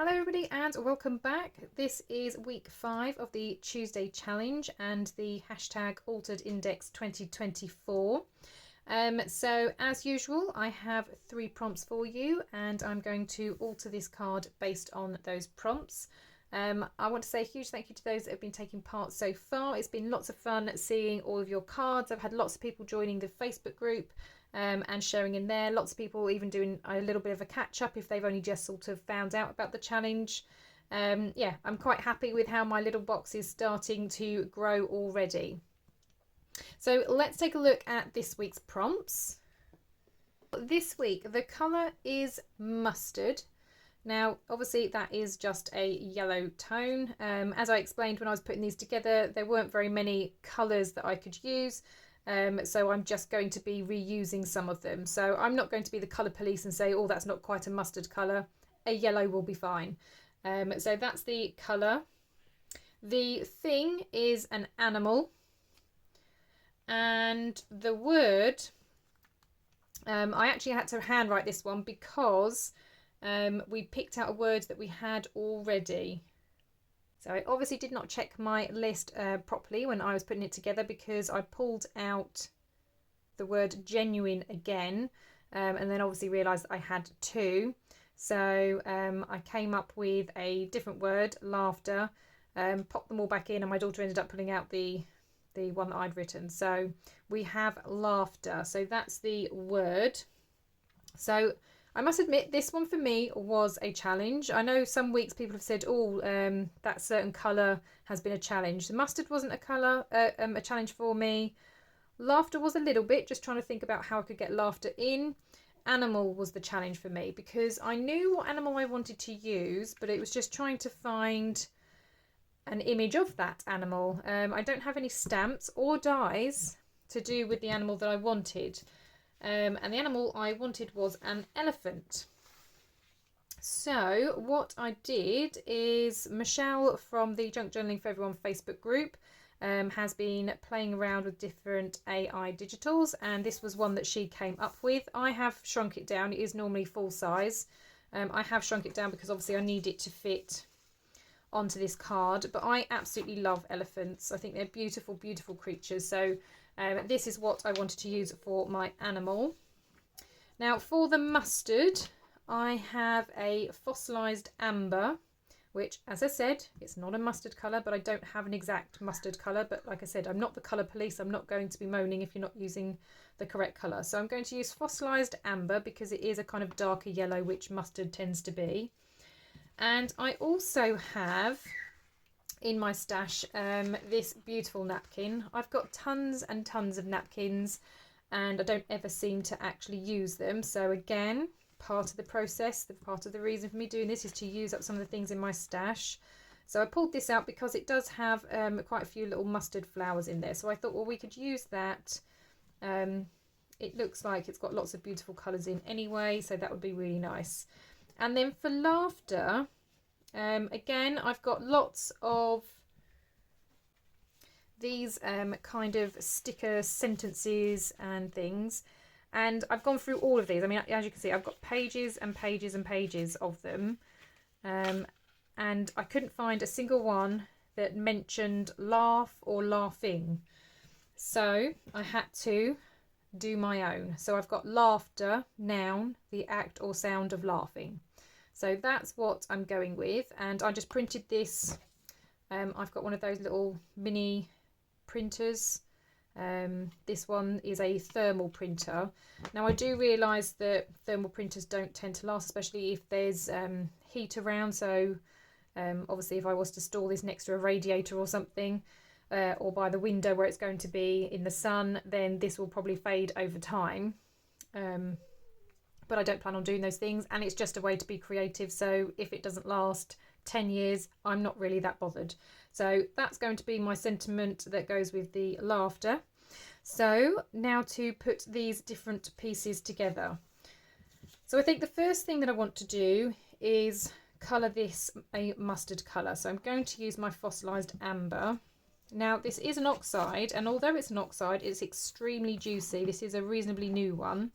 Hello everybody and welcome back. This is week 5 of the Tuesday challenge and the hashtag altered index 2024. So as usual I have 3 prompts for you and I'm going to alter this card based on those prompts. I want to say a huge thank you to those that have been taking part so far. It's been lots of fun seeing all of your cards. I've had lots of people joining the Facebook group and sharing in there. Lots of people even doing a little bit of a catch up if they've only just sort of found out about the challenge. Yeah, I'm quite happy with how my little box is starting to grow already. So let's take a look at this week's prompts. This week the colour is mustard. Now obviously that is just a yellow tone. As I explained when I was putting these together, there weren't very many colours that I could use. So I'm just going to be reusing some of them. So I'm not going to be the colour police and say, oh, that's not quite a mustard colour. A yellow will be fine. So that's the colour. The thing is an animal. And the word, I actually had to handwrite this one because we picked out a word that we had already. So I obviously did not check my list properly when I was putting it together because I pulled out the word genuine again and then obviously realised I had 2. So I came up with a different word, laughter, popped them all back in and my daughter ended up pulling out the one that I'd written. So we have laughter. So that's the word. So I must admit this one for me was a challenge. I know some weeks people have said, oh, that certain colour has been a challenge. The mustard wasn't a colour, a challenge for me. Laughter was a little bit, just trying to think about how I could get laughter in. Animal was the challenge for me because I knew what animal I wanted to use, but it was just trying to find an image of that animal. I don't have any stamps or dies to do with the animal that I wanted. And the animal I wanted was an elephant. So what I did is Michelle from the Junk Journaling for Everyone Facebook group has been playing around with different AI digitals, and this was one that she came up with. I have shrunk it down. It is normally full size. I have shrunk it down because obviously I need it to fit onto this card, but I absolutely love elephants. I think they're beautiful, beautiful creatures. So this is what I wanted to use for my animal. Now for the mustard, I have a fossilised amber, which, as I said, it's not a mustard colour, but I don't have an exact mustard colour. But like I said, I'm not the colour police. I'm not going to be moaning if you're not using the correct colour. So I'm going to use fossilised amber because it is a kind of darker yellow, which mustard tends to be. And I also have in my stash this beautiful napkin. I've got tons and tons of napkins and I don't ever seem to actually use them. So again, part of the process, part of the reason for me doing this is to use up some of the things in my stash. So I pulled this out because it does have quite a few little mustard flowers in there. So I thought, well, we could use that. It looks like it's got lots of beautiful colours in anyway, so that would be really nice. And then for laughter, again, I've got lots of these kind of sticker sentences and things, and I've gone through all of these. I mean, as you can see, I've got pages and pages and pages of them, and I couldn't find a single one that mentioned laugh or laughing, so I had to do my own. So I've got laughter, noun, the act or sound of laughing. So that's what I'm going with, and I just printed this. I've got one of those little mini printers. This one is a thermal printer. Now I do realise that thermal printers don't tend to last, especially if there's heat around. So obviously if I was to store this next to a radiator or something, or by the window where it's going to be in the sun, then this will probably fade over time. But I don't plan on doing those things, and it's just a way to be creative. So if it doesn't last 10 years, I'm not really that bothered. So that's going to be my sentiment that goes with the laughter. So now to put these different pieces together. So I think the first thing that I want to do is colour this a mustard colour. So I'm going to use my fossilised amber. Now this is an oxide, and although it's an oxide, it's extremely juicy. This is a reasonably new one.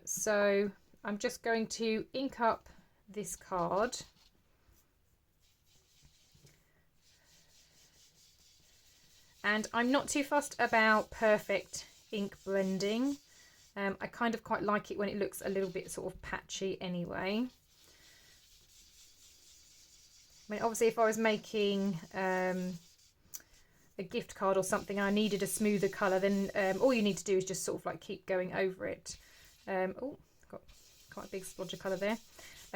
So I'm just going to ink up this card And I'm not too fussed about perfect ink blending. I kind of quite like it when it looks a little bit sort of patchy anyway. I mean, obviously if I was making a gift card or something and I needed a smoother colour, then all you need to do is just sort of like keep going over it. Oh, got quite a big splodge of colour there.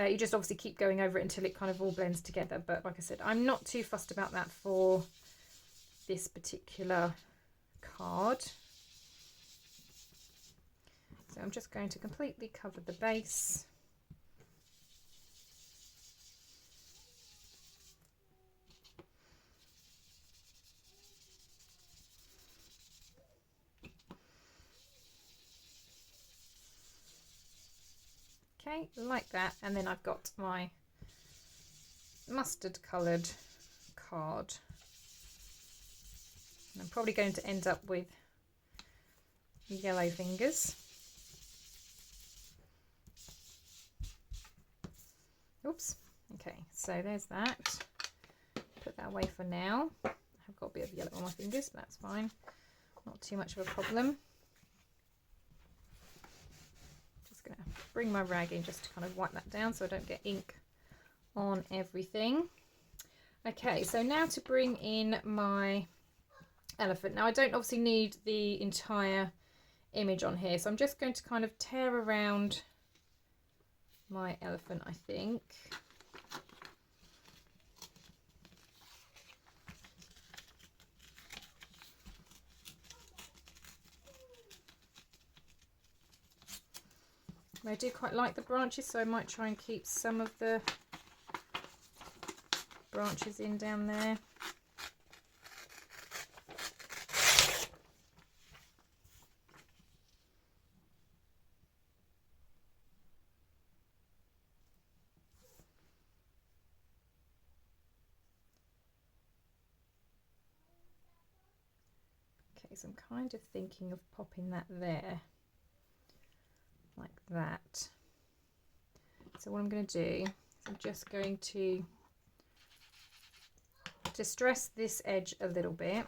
You just obviously keep going over it until it kind of all blends together. But like I said, I'm not too fussed about that for this particular card. So I'm just going to completely cover the base. Okay, like that, and then I've got my mustard coloured card. And I'm probably going to end up with yellow fingers. Oops. Okay, so there's that. Put that away for now. I've got a bit of yellow on my fingers, but that's fine. Not too much of a problem. Going to bring my rag in just to kind of wipe that down so I don't get ink on everything. Okay, so now to bring in my elephant. Now I don't obviously need the entire image on here, so I'm just going to kind of tear around my elephant, I think. I do quite like the branches, so I might try and keep some of the branches in down there. Okay, so I'm kind of thinking of popping that there. Like that. So what I'm going to do is I'm just going to distress this edge a little bit.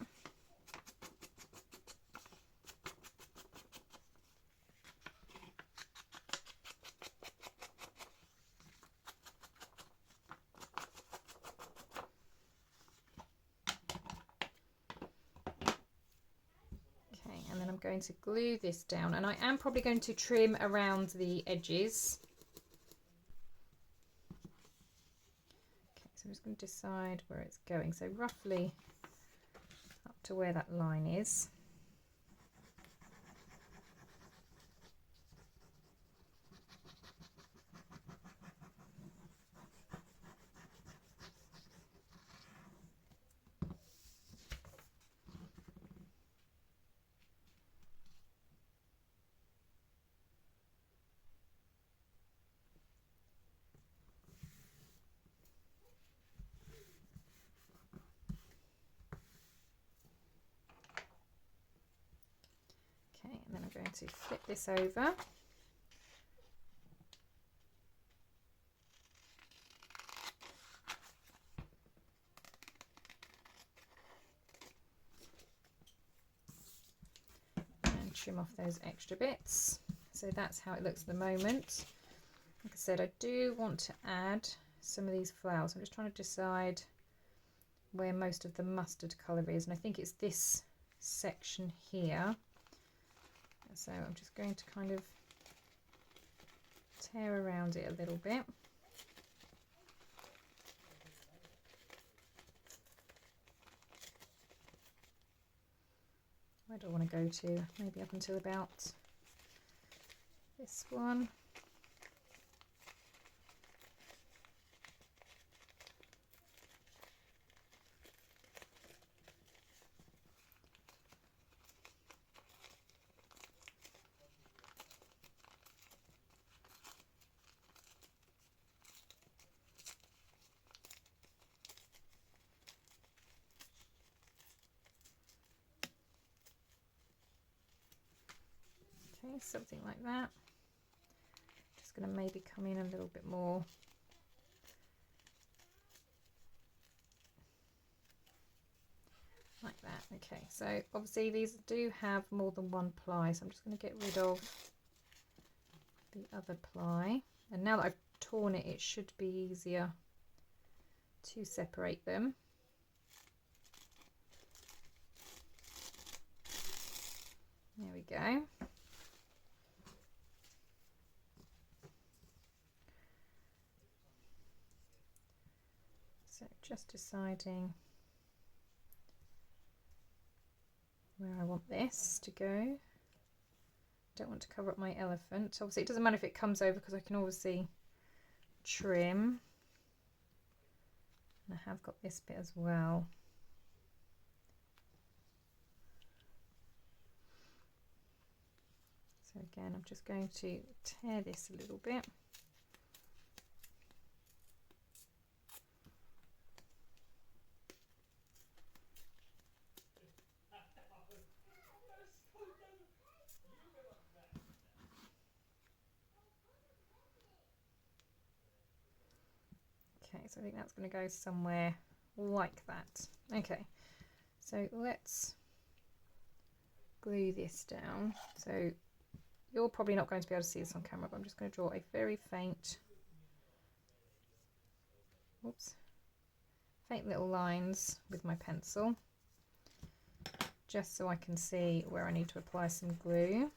Okay, and then I'm going to glue this down, and I am probably going to trim around the edges. So I'm just going to decide where it's going, so roughly up to where that line is. Okay, and then I'm going to flip this over. And trim off those extra bits. So that's how it looks at the moment. Like I said, I do want to add some of these flowers. I'm just trying to decide where most of the mustard colour is, and I think it's this section here. So I'm just going to kind of tear around it a little bit. Where do I want to go to? Maybe up until about this one. Okay, something like that. Just going to maybe come in a little bit more. Like that. Okay, so obviously these do have more than one ply, so I'm just going to get rid of the other ply. And now that I've torn it, it should be easier to separate them. There we go. So just deciding where I want this to go. Don't want to cover up my elephant. Obviously it doesn't matter if it comes over because I can obviously trim. And I have got this bit as well. So again, I'm just going to tear this a little bit. Okay, so I think that's going to go somewhere like that. Okay, so let's glue this down. So you're probably not going to be able to see this on camera, but I'm just going to draw a very faint, faint little lines with my pencil, just so I can see where I need to apply some glue.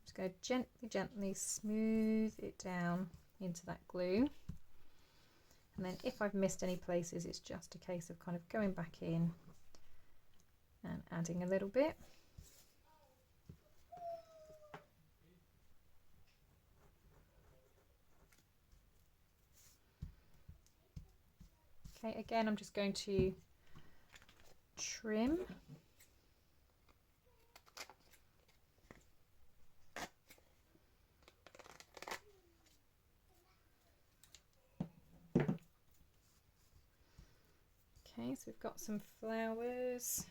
Just go gently smooth it down into that glue. And then if I've missed any places, it's just a case of kind of going back in and adding a little bit. Okay, again, I'm just going to trim. Okay, so we've got some flowers.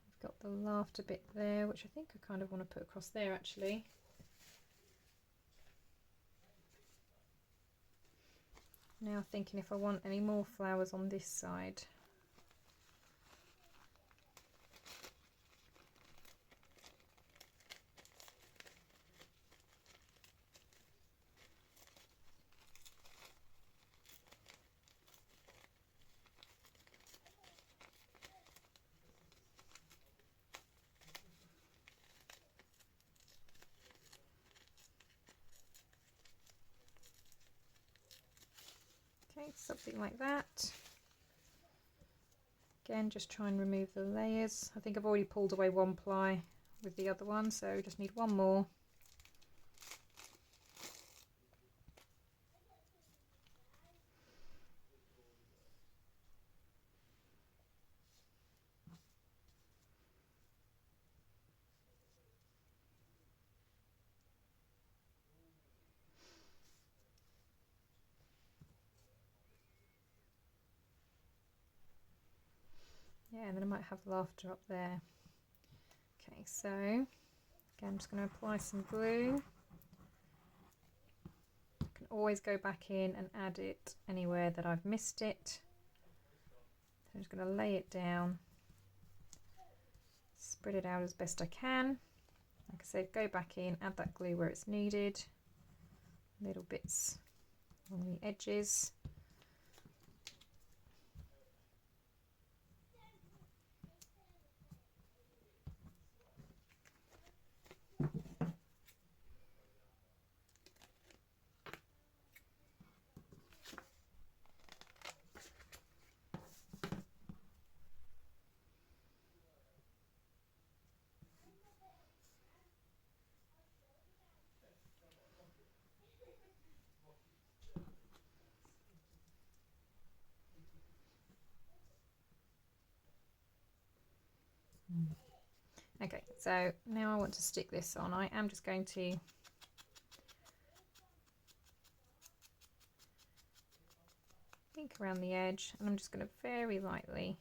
We've got the laughter bit there, which I think I kind of want to put across there actually. Now thinking if I want any more flowers on this side. Okay, something like that. Again, just try and remove the layers. I think I've already pulled away one ply with the other one, so just need one more. Yeah, and then I might have laughter up there. Okay, so again, I'm just going to apply some glue. I can always go back in and add it anywhere that I've missed it. So I'm just going to lay it down, spread it out as best I can. Like I said, go back in, add that glue where it's needed, little bits on the edges. Okay, so now I want to stick this on. I am just going to ink around the edge, and I'm just going to very lightly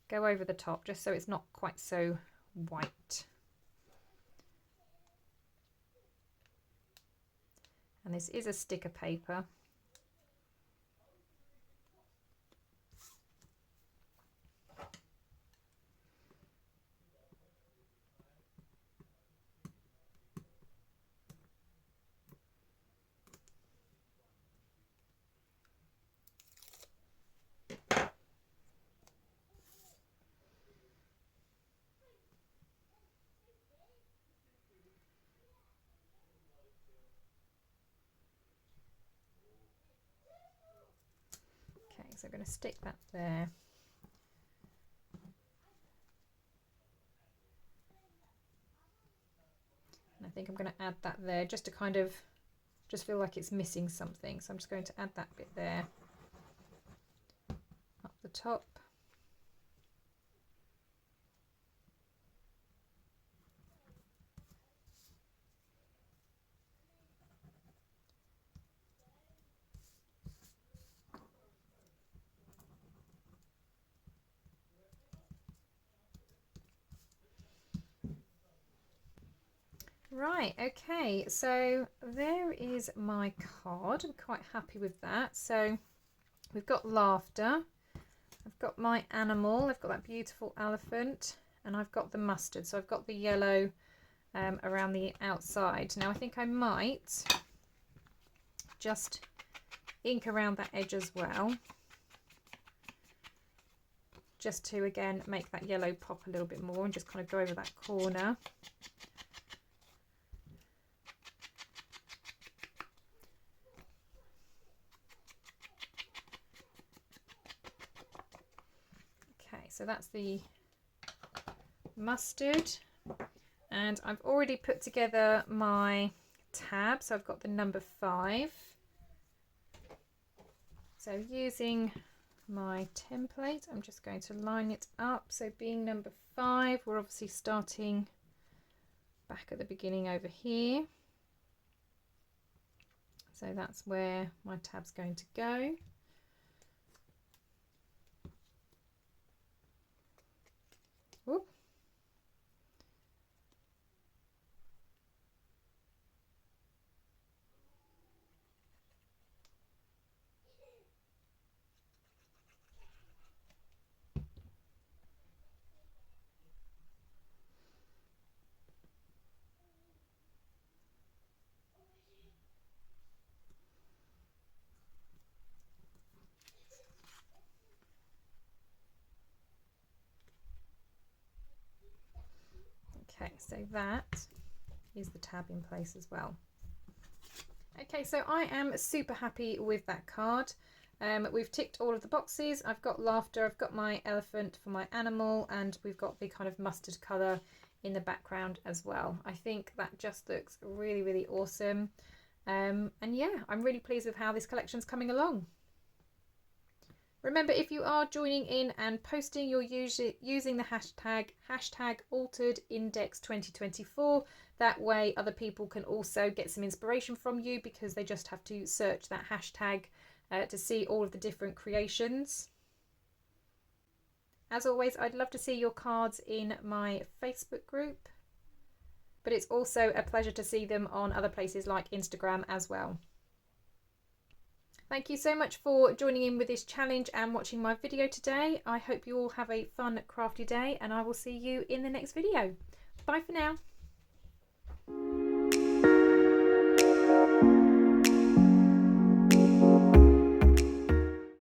go over the top just so it's not quite so white. And this is a sticker paper. Okay, so I'm going to stick that there. And I think I'm going to add that there just to kind of just feel like it's missing something. So I'm just going to add that bit there up the top. Right, okay, so there is my card. I'm quite happy with that. So we've got laughter, I've got my animal, I've got that beautiful elephant, and I've got the mustard. So I've got the yellow around the outside. Now I think I might just ink around that edge as well, just to again make that yellow pop a little bit more and just kind of go over that corner. So that's the mustard, and I've already put together my tab, so I've got the number 5. So using my template, I'm just going to line it up. So being number 5, we're obviously starting back at the beginning over here. So that's where my tab's going to go. Ooh. Okay, so that is the tab in place as well. Okay, so I am super happy with that card. We've ticked all of the boxes. I've got laughter, I've got my elephant for my animal, and we've got the kind of mustard colour in the background as well. I think that just looks really, really awesome. And yeah, I'm really pleased with how this collection's coming along. Remember, if you are joining in and posting, you're using the hashtag #AlteredIndex2024. That way other people can also get some inspiration from you, because they just have to search that hashtag to see all of the different creations. As always, I'd love to see your cards in my Facebook group, but it's also a pleasure to see them on other places like Instagram as well. Thank you so much for joining in with this challenge and watching my video today. I hope you all have a fun, crafty day, and I will see you in the next video. Bye for now.